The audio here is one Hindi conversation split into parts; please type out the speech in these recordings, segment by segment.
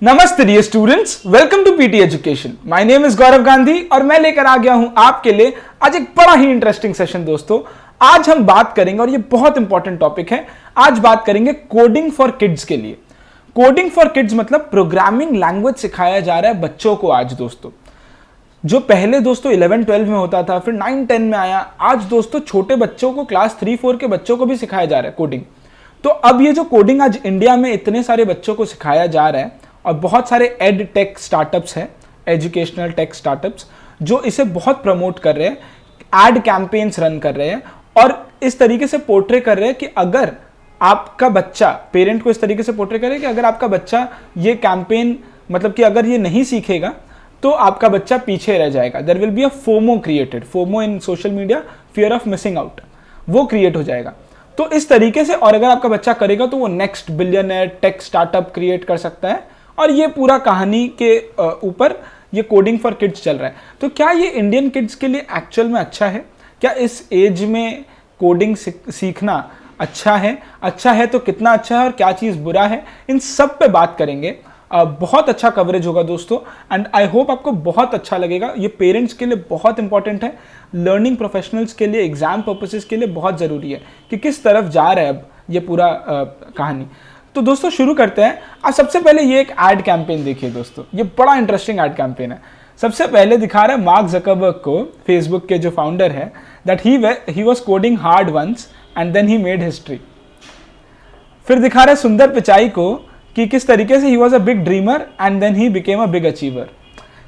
नमस्ते dear students, welcome to PT education. My name is Gaurav Gandhi और मैं लेकर आ गया हूं आपके लिए आज एक बड़ा ही इंटरेस्टिंग सेशन। दोस्तों, आज हम बात करेंगे और ये बहुत इंपॉर्टेंट टॉपिक है। आज बात करेंगे कोडिंग फॉर किड्स के लिए। कोडिंग फॉर किड्स मतलब प्रोग्रामिंग लैंग्वेज सिखाया जा रहा है बच्चों को। आज दोस्तों, जो पहले दोस्तों 11-12 में होता था, फिर 9-10 में आया, आज दोस्तों छोटे बच्चों को, क्लास 3-4 के बच्चों को भी सिखाया जा रहा है कोडिंग। तो अब ये जो कोडिंग आज इंडिया में इतने सारे बच्चों को सिखाया जा रहा है और बहुत सारे एड टेक स्टार्टअप्स हैं, एजुकेशनल टेक स्टार्टअप्स, जो इसे बहुत प्रमोट कर रहे हैं, एड कैंपेन्स रन कर रहे हैं और इस तरीके से पोर्ट्रे कर रहे हैं कि अगर आपका बच्चा, पेरेंट को इस तरीके से पोर्ट्रे करे कि अगर आपका बच्चा ये कैंपेन, मतलब कि अगर ये नहीं सीखेगा तो आपका बच्चा पीछे रह जाएगा। There will be a FOMO created, FOMO in social media, fear of missing out, वो क्रिएट हो जाएगा। तो इस तरीके से, और अगर आपका बच्चा करेगा तो वो next billionaire tech startup create कर सकता है। और ये पूरा कहानी के ऊपर ये कोडिंग फॉर किड्स चल रहा है। तो क्या ये इंडियन किड्स के लिए एक्चुअल में अच्छा है? क्या इस एज में कोडिंग सीखना अच्छा है? अच्छा है तो कितना अच्छा है और क्या चीज़ बुरा है? इन सब पे बात करेंगे। बहुत अच्छा कवरेज होगा दोस्तों एंड आई होप आपको बहुत अच्छा लगेगा। ये पेरेंट्स के लिए बहुत इंपॉर्टेंट है, लर्निंग प्रोफेशनल्स के लिए, एग्जाम पर्पसेस के लिए बहुत ज़रूरी है कि किस तरफ जा रहा है अब ये पूरा कहानी। तो दोस्तों शुरू करते हैं। आज सबसे पहले ये एक एड कैंपेन देखिए दोस्तों, ये बड़ा इंटरेस्टिंग एड कैंपेन है। सबसे पहले दिखा रहा है मार्क जकरबर्ग को, फेसबुक के जो फाउंडर है, that he was coding hard once and then he made history. फिर दिखा रहा है सुंदर पिचाई को कि किस तरीके से he was a big dreamer and then he became a big achiever.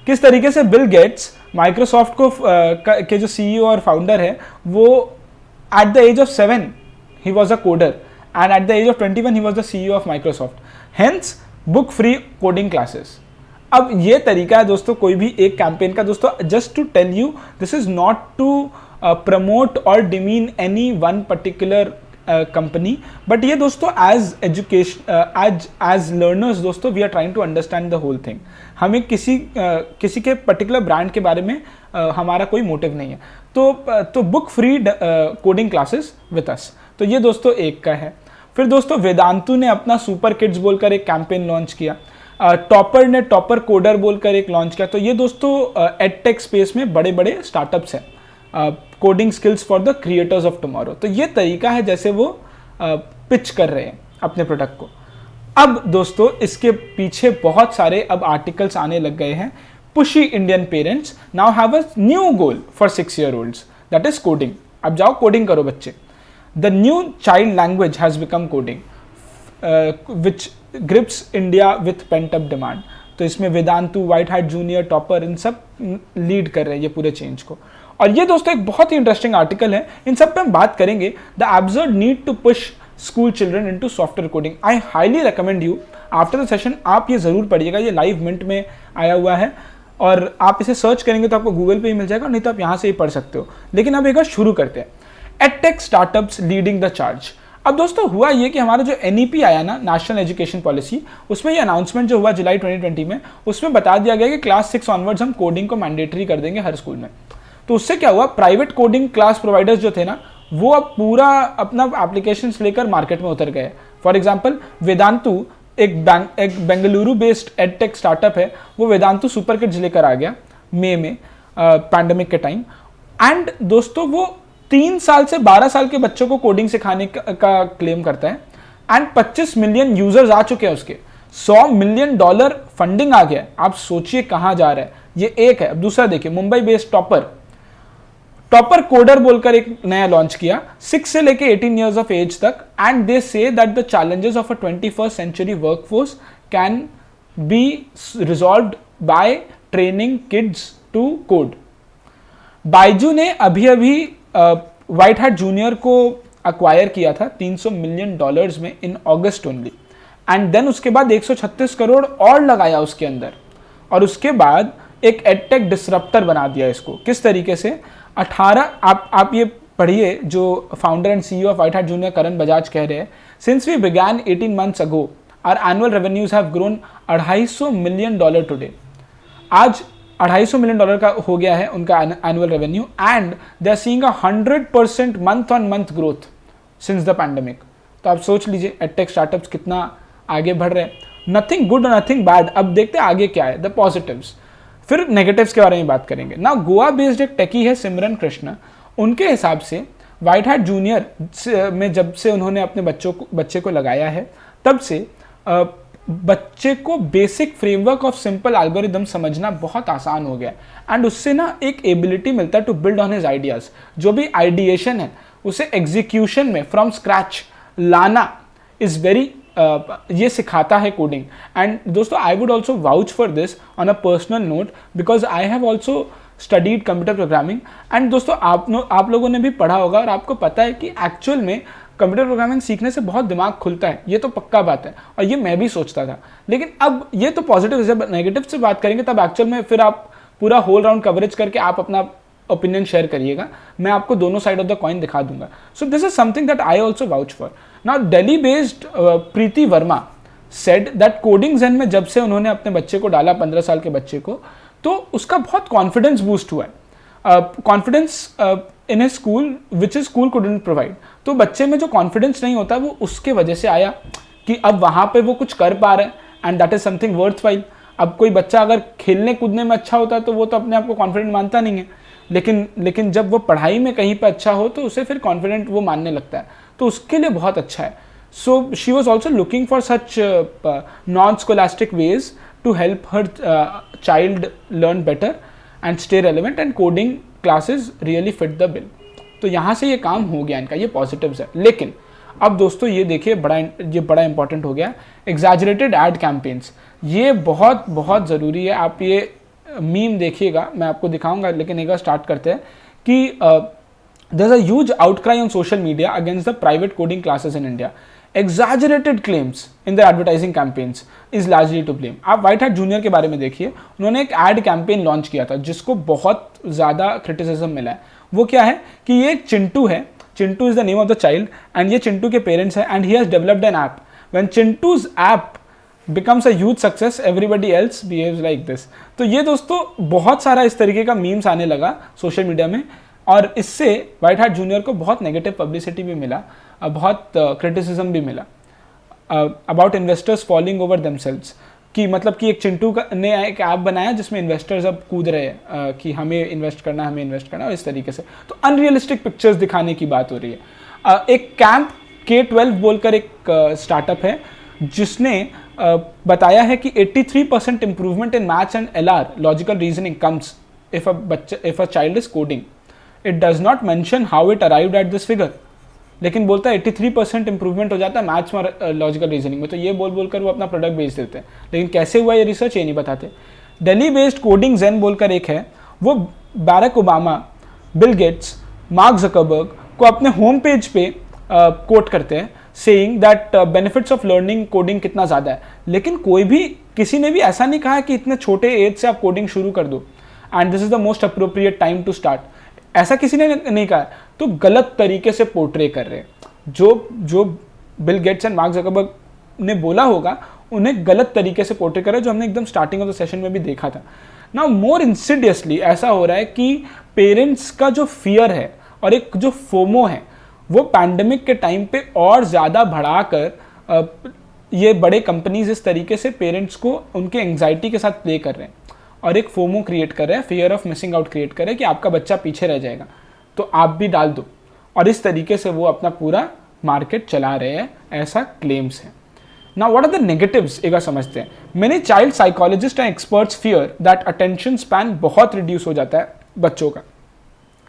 किस तरीके से बिल गेट्स, माइक्रोसॉफ्ट को के जो सीईओ और फाउंडर है, वो at the age of 7 he was a coder and at the age of 21 he was the CEO of Microsoft. Hence book free coding classes. अब ये तरीका है दोस्तों कोई भी एक कैंपेन का। दोस्तों just to tell you, this is not to promote और demean any one particular company, but ये दोस्तों एज एजुकेशन, एज लर्नर्स दोस्तों, we are trying to understand the whole thing. हमें किसी के पर्टिकुलर ब्रांड के बारे में हमारा कोई मोटिव नहीं है। तो book free coding classes with us. तो ये दोस्तों एक का है। फिर दोस्तों वेदांतु ने अपना सुपर किड्स बोलकर एक कैंपेन लॉन्च किया। टॉपर ने टॉपर कोडर बोलकर एक लॉन्च किया। तो ये दोस्तों एडटेक स्पेस में बड़े बड़े स्टार्टअप्स हैं, coding skills for the creators of tomorrow. तो ये तरीका है जैसे वो पिच कर रहे हैं अपने प्रोडक्ट को। अब दोस्तों इसके पीछे बहुत सारे अब आर्टिकल्स आने लग गए हैं। Pushy Indian parents now have a new goal for 6-year-olds, that is coding. अब जाओ कोडिंग करो बच्चे। The new child language has become coding which grips India with pent up demand. तो इसमें Vedantu, White Hat Junior, Toppr, इन सब लीड कर रहे हैं ये पूरे चेंज को। और ये दोस्तों एक बहुत ही इंटरेस्टिंग आर्टिकल है, इन सब पे हम बात करेंगे। The absurd need to push school children into software coding. I highly recommend you, after the session आप ये जरूर पढ़िएगा। ये लाइव मिंट में आया हुआ है और आप इसे सर्च करेंगे तो आपको गूगल पे ही मिल जाएगा, नहीं तो आप यहाँ से ही पढ़ सकते हो। लेकिन अब एक बार शुरू करते हैं। Edtech startups leading the charge. अब दोस्तों हुआ ये कि हमारा जो एनईपी आया ना, नेशनल एजुकेशन पॉलिसी, उसमें ये अनाउंसमेंट जो हुआ जुलाई 2020 में, उसमें बता दिया गया कि क्लास 6 ऑनवर्ड्स हम कोडिंग को मैंडेटरी कर देंगे हर स्कूल में। तो उससे क्या हुआ, प्राइवेट कोडिंग क्लास प्रोवाइडर्स जो थे ना, वो अब पूरा अपना एप्लीकेशंस लेकर मार्केट में उतर गए। फॉर एग्जांपल वेदांतु एक बेंगलुरु बेस्ड एडटेक स्टार्टअप है, वो वेदांतु सुपर किड्स लेकर आ गया मई में, पैंडेमिक के टाइम। एंड दोस्तों वो 3 साल से 12 साल के बच्चों को कोडिंग सिखाने का क्लेम करता है एंड 25 मिलियन यूजर्स आ चुके हैं उसके, $100 मिलियन फंडिंग आ गया। आप सोचिए कहां जा रहा है। ये एक है। अब दूसरा देखिए, मुंबई बेस्ड टॉपर कोडर बोलकर एक नया लॉन्च किया, 6 से लेके 18 years ऑफ एज तक। And they say that the challenges of a 21st century workforce can be resolved by training kids to code. Byju ने अभी व्हाइट हैट जूनियर को अक्वायर किया था $300 मिलियन में in August only. And then उसके बाद 136 करोड़ और लगाया उसके अंदर, और उसके बाद एक एडटेक डिसरप्टर बना दिया इसको। किस तरीके से 18, आप ये पढ़िए जो founder and CEO of White Hat Junior Karan Bajaj कह रहे हैं, since we began 18 months ago our annual revenues have grown $250 million today. आज $250 मिलियन का हो गया है उनका annual revenue and they are seeing 100% month on month growth since the pandemic. तो आप सोच लीजिए एडटेक स्टार्टअप्स कितना आगे बढ़ रहे हैं। नथिंग गुड और नथिंग बैड। अब देखते हैं आगे क्या है, द पॉजिटिव्स, फिर नेगेटिव्स के बारे में बात करेंगे ना। गोवा बेस्ड एक टेकी है सिमरन कृष्णा, उनके हिसाब से व्हाइट हैट जूनियर में जब से उन्होंने अपने बच्चे को लगाया है, तब से बच्चे को basic framework of simple algorithm समझना बहुत आसान हो गया एंड उससे ना एक एबिलिटी मिलता है to build on his ideas. जो भी आइडिएशन है उसे एग्जीक्यूशन में फ्रॉम स्क्रैच लाना इज वेरी ये सिखाता है कोडिंग। एंड दोस्तों I would also vouch for this on a personal note because I have also studied computer programming. And दोस्तों आप लोगों ने भी पढ़ा होगा और आपको पता है कि एक्चुअल में कंप्यूटर प्रोग्रामिंग सीखने से बहुत दिमाग खुलता है, ये तो पक्का बात है और ये मैं भी सोचता था। लेकिन अब ये तो पॉजिटिव, जब नेगेटिव से बात करेंगे तब एक्चुअल में फिर आप पूरा होल राउंड कवरेज करके आप अपना ओपिनियन शेयर करिएगा, मैं आपको दोनों साइड ऑफ द कॉइन दिखा दूंगा। So this is something that I also vouch for. Now Delhi based Preeti Verma said that coding zen में जब से उन्होंने अपने बच्चे को डाला, 15 साल के बच्चे को, तो उसका बहुत कॉन्फिडेंस बूस्ट हुआ है। Confidence in A school which is school couldn't provide. तो बच्चे में जो कॉन्फिडेंस नहीं होता वो उसके वजह से आया कि अब वहाँ पे वो कुछ कर पा रहे हैं and that is something worth while. अब कोई बच्चा अगर खेलने कूदने में अच्छा होता है तो वो तो अपने आप को कॉन्फिडेंट मानता नहीं है, लेकिन जब वो पढ़ाई में कहीं पे अच्छा हो तो उसे फिर कॉन्फिडेंट वो मानने लगता है, तो उसके लिए बहुत अच्छा है। So she was also looking for such non scholastic ways to help her child learn better and stay relevant and coding classes really fit the bill. तो यहाँ से ये काम हो गया इनका, ये पॉजिटिव्स है। लेकिन अब दोस्तों ये देखिए बड़ा इंपॉर्टेंट हो गया, एग्जैजरेटेड एड कैंपेन्स। ये बहुत बहुत ज़रूरी है। आप ये मीम देखिएगा, मैं आपको दिखाऊंगा, लेकिन एक बार स्टार्ट करते हैं कि there is a huge outcry on social media against the private coding classes in India. Exaggerated claims in the advertising campaigns is largely to blame। आप व्हाइट हैट जूनियर के बारे में देखिए, उन्होंने एक एड कैंपेन लॉन्च किया था जिसको बहुत ज़्यादा क्रिटिसिज्म मिला है। वो क्या है कि ये एक चिंटू है, Chintu is the name of the child and ये चिंटू के पेरेंट्स हैं and he has developed an app. When Chintu's app becomes a huge success, everybody else behaves like this। तो ये दोस्तों बहुत सारा इस तरीके का मीम्स आने लगा सोशल मीडिया में और इससे व्हाइट हैट जूनियर को बहुत नेगेटिव पब्लिसिटी भी मिला, बहुत क्रिटिसिज्म भी मिला about investors falling over themselves. कि मतलब कि एक चिंटू ने एक ऐप बनाया जिसमें इन्वेस्टर्स अब कूद रहे हैं कि हमें इन्वेस्ट करना और इस तरीके से। तो अनरियलिस्टिक पिक्चर्स दिखाने की बात हो रही है। एक कैंप K12 बोलकर एक स्टार्टअप है जिसने बताया है कि 83% improvement in maths and LR logical reasoning comes if a child is coding. It does not mention how it arrived at this figure, लेकिन बोलता है 83% इंप्रूवमेंट हो जाता है मैथ्स में लॉजिकल रीजनिंग में। तो ये बोलकर वो अपना प्रोडक्ट बेच देते हैं, लेकिन कैसे हुआ ये रिसर्च ये नहीं बताते। दिल्ली बेस्ड कोडिंग ज़ेन बोलकर एक है, वो Barack Obama, Bill Gates, mark Zuckerberg को अपने होम पेज पे कोट करते हैं saying that benefits of learning coding कितना ज़्यादा है। लेकिन किसी ने भी ऐसा नहीं कहा कि इतने छोटे एज से आप कोडिंग शुरू कर दो and this is the most appropriate time to start, ऐसा किसी ने नहीं कहा। तो गलत तरीके से पोर्ट्रे कर रहे हैं। जो Bill Gates and mark Zuckerberg ने बोला होगा उन्हें गलत तरीके से पोर्ट्रे कर रहे हैं, जो हमने एकदम स्टार्टिंग ऑफ द सेशन में भी देखा था। नाउ मोर इंसिडियसली ऐसा हो रहा है कि पेरेंट्स का जो फियर और एक जो फोमो है वो पैंडेमिक के टाइम पे और ज़्यादा बढ़ाकर ये बड़े कंपनीज इस तरीके से पेरेंट्स को उनके एंग्जाइटी के साथ प्ले कर रहे हैं और एक फोमो क्रिएट कर रहे हैं, fear of missing out create कर रहे हैं कि आपका बच्चा पीछे रह जाएगा तो आप भी डाल दो, और इस तरीके से वो अपना पूरा मार्केट चला रहे हैं, ऐसा क्लेम्स है। Now what are the negatives, एक बार समझते हैं। Many child psychologists and experts fear that attention span बहुत रिड्यूस हो जाता है बच्चों का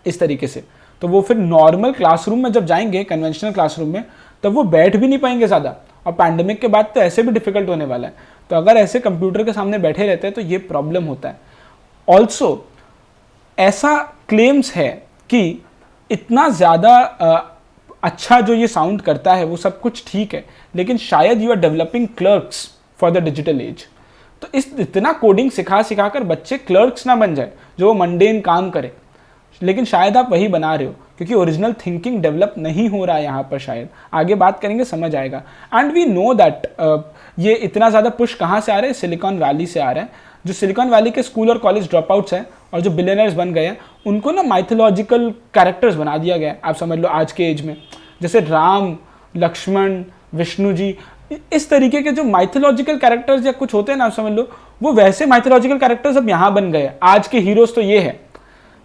इस तरीके से, तो वो फिर नॉर्मल क्लासरूम में जब जाएंगे, कन्वेंशनल क्लासरूम में, तब वो बैठ भी नहीं पाएंगे ज़्यादा, और पैंडेमिक के बाद तो ऐसे भी डिफिकल्ट होने वाला है। तो अगर ऐसे कंप्यूटर के सामने बैठे रहते हैं तो ये प्रॉब्लम होता है। ऑल्सो ऐसा क्लेम्स है कि इतना ज़्यादा अच्छा जो ये साउंड करता है वो सब कुछ ठीक है, लेकिन शायद you are developing clerks for the digital age. तो इतना कोडिंग सिखा कर बच्चे क्लर्क्स ना बन जाए जो वो मंडेन काम करे, लेकिन शायद आप वही बना रहे हो, क्योंकि ओरिजिनल थिंकिंग डेवलप नहीं हो रहा है यहाँ पर। शायद आगे बात करेंगे, समझ आएगा। एंड वी नो दैट ये इतना ज़्यादा पुश कहाँ से आ रहा है, सिलिकॉन वैली से आ रहा है। जो सिलिकॉन वैली के स्कूल और कॉलेज ड्रॉप आउट्स हैं और जो बिलियनर्स बन गए हैं, उनको ना माइथोलॉजिकल कैरेक्टर्स बना दिया गया है, आप समझ लो आज के एज में। जैसे राम, लक्ष्मण, विष्णु जी, इस तरीके के जो माइथोलॉजिकल कैरेक्टर्स या कुछ होते हैं ना, समझ लो वो वैसे माइथोलॉजिकल कैरेक्टर्स अब यहाँ बन गए। आज के हीरोज तो ये है,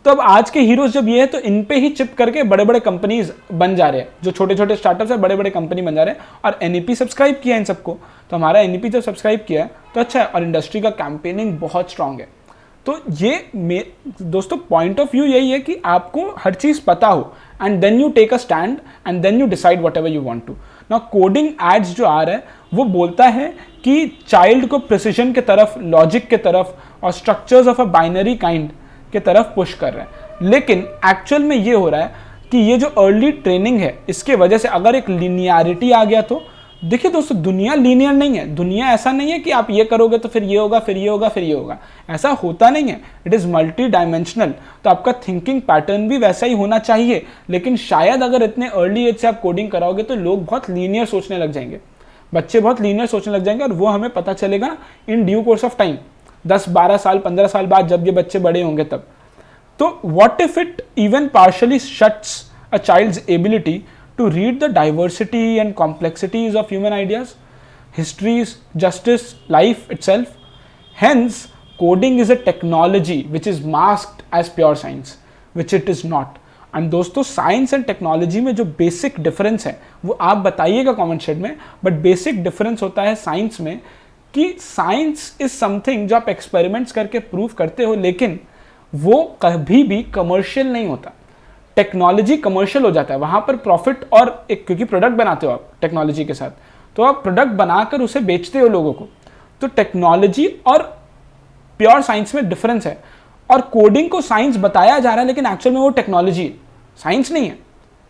तो अब आज के हीरोज जब ये है तो इन पे ही चिप करके बड़े बड़े कंपनीज बन जा रहे हैं, जो छोटे छोटे स्टार्टअप्स है बड़े बड़े कंपनी बन जा रहे हैं। और एनईपी सब्सक्राइब किया इन सबको, तो हमारा एनईपी जब सब्सक्राइब किया है तो अच्छा है, और इंडस्ट्री का कैंपेनिंग बहुत स्ट्रांग है। तो ये दोस्तों पॉइंट ऑफ व्यू यही है कि आपको हर चीज़ पता हो and then you take a stand and then you decide whatever you want to. ना कोडिंग एड्स जो आ रहा है वो बोलता है कि चाइल्ड को प्रिसिजन के तरफ, लॉजिक के तरफ और structures of a binary kind के तरफ पुश कर रहे हैं। लेकिन एक्चुअल में ये हो रहा है कि ये जो अर्ली ट्रेनिंग है इसके वजह से अगर एक लीनियरिटी आ गया तो देखिए दोस्तों, दुनिया लीनियर नहीं है। दुनिया ऐसा नहीं है कि आप ये करोगे तो फिर ये होगा, फिर ये होगा, फिर ये होगा, ऐसा होता नहीं है। It is multi dimensional. तो आपका थिंकिंग पैटर्न भी वैसा ही होना चाहिए। लेकिन शायद अगर इतने अर्ली एज से आप कोडिंग कराओगे तो लोग बहुत लीनियर सोचने लग जाएंगे, बच्चे बहुत लीनियर सोचने लग जाएंगे, और वो हमें पता चलेगा in due course of time, 10-12 साल 15 साल बाद जब ये बच्चे बड़े होंगे तब। तो what if it even partially shuts a child's ability to read the diversity and complexities of human ideas, histories, justice, life itself. Hence, coding is a technology which is masked as pure science, which it is not. And दोस्तों, साइंस एंड टेक्नोलॉजी में जो बेसिक डिफरेंस है वो आप बताइएगा कमेंट शेड में। बट बेसिक डिफरेंस होता है साइंस में कि साइंस इज समथिंग जो आप एक्सपेरिमेंट्स करके प्रूव करते हो, लेकिन वो कभी भी कमर्शियल नहीं होता। टेक्नोलॉजी कमर्शियल हो जाता है, वहां पर प्रॉफिट और एक, क्योंकि प्रोडक्ट बनाते हो आप टेक्नोलॉजी के साथ, तो आप प्रोडक्ट बनाकर उसे बेचते हो लोगों को। तो टेक्नोलॉजी और प्योर साइंस में डिफरेंस है। और कोडिंग को साइंस बताया जा रहा है, लेकिन एक्चुअल में वो टेक्नोलॉजी है, साइंस नहीं है।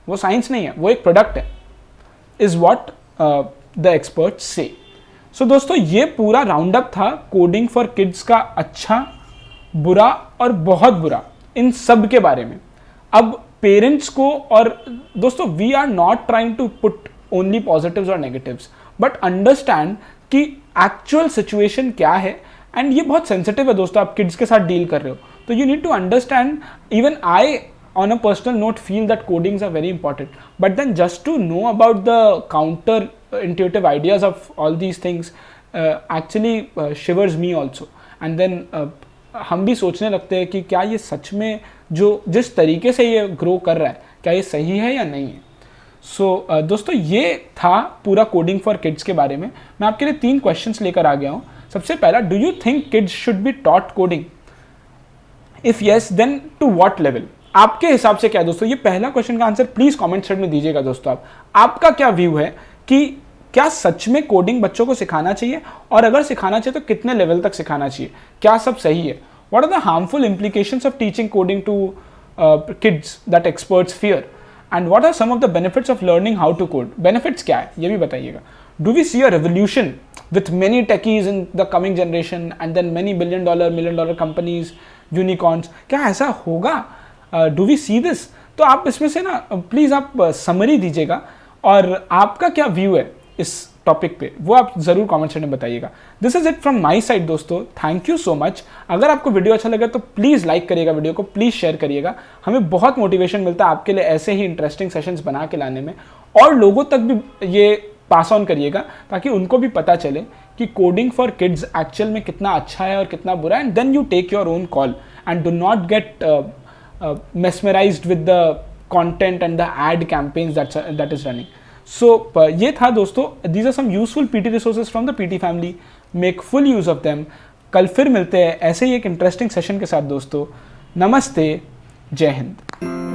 वो साइंस नहीं है, वो एक प्रोडक्ट है, इज वॉट द एक्सपर्ट्स से। सो दोस्तों, ये पूरा राउंड अप था कोडिंग फॉर किड्स का अच्छा, बुरा और बहुत बुरा, इन सब के बारे में। अब पेरेंट्स को, और दोस्तों we are not trying to put only positives और नेगेटिव्स, बट अंडरस्टैंड कि एक्चुअल सिचुएशन क्या है। एंड ये बहुत सेंसिटिव है दोस्तों, आप किड्स के साथ डील कर रहे हो, तो you need to understand. Even I on a personal note feel that codings are very important, but then just to know about the counter intuitive ideas of all these things actually shivers me also. And then हम भी सोचने लगते हैं कि क्या ये सच में जो जिस तरीके से ये ग्रो कर रहा है क्या ये सही है या नहीं है। सो दोस्तों, ये था पूरा कोडिंग फॉर किड्स के बारे में। मैं आपके लिए 3 क्वेश्चंस लेकर आ गया हूँ। सबसे पहला, do you think kids should be taught coding? If yes, then to what level? आपके हिसाब से क्या है दोस्तों? ये पहला क्वेश्चन का आंसर प्लीज कमेंट सेक्शन में दीजिएगा दोस्तों। आपका क्या व्यू है कि क्या सच में कोडिंग बच्चों को सिखाना चाहिए, और अगर सिखाना चाहिए तो कितने लेवल तक सिखाना चाहिए? क्या सब सही है? What are the harmful implications of teaching coding to kids that experts fear, and what are some of the benefits of learning how to code? Benefits क्या है ये भी बताइएगा। Do we see a revolution with many techies in the coming generation and then many $1 million companies, unicorns? क्या ऐसा होगा? Do we see this? तो आप इसमें से ना प्लीज़ आप समरी दीजिएगा, और आपका क्या व्यू है इस टॉपिक पे वो आप ज़रूर कमेंट सेक्शन में बताइएगा। This is it from my side दोस्तों, थैंक यू सो मच। अगर आपको वीडियो अच्छा लगे तो प्लीज़ लाइक करिएगा, वीडियो को प्लीज़ शेयर करिएगा। हमें बहुत मोटिवेशन मिलता है आपके लिए ऐसे ही इंटरेस्टिंग सेशंस बना के लाने में, और लोगों तक भी ये पास ऑन करिएगा ताकि उनको भी पता चले कि कोडिंग फॉर किड्स एक्चुअल में कितना अच्छा है और कितना बुरा है। And then you take your own call and do not get mesmerized with the content and the ad campaigns that is running. So ये था दोस्तों, these are some useful PT resources from the PT family. Make full use of them. कल फिर मिलते हैं ऐसे ही एक इंटरेस्टिंग सेशन के साथ दोस्तों। नमस्ते, जय हिंद।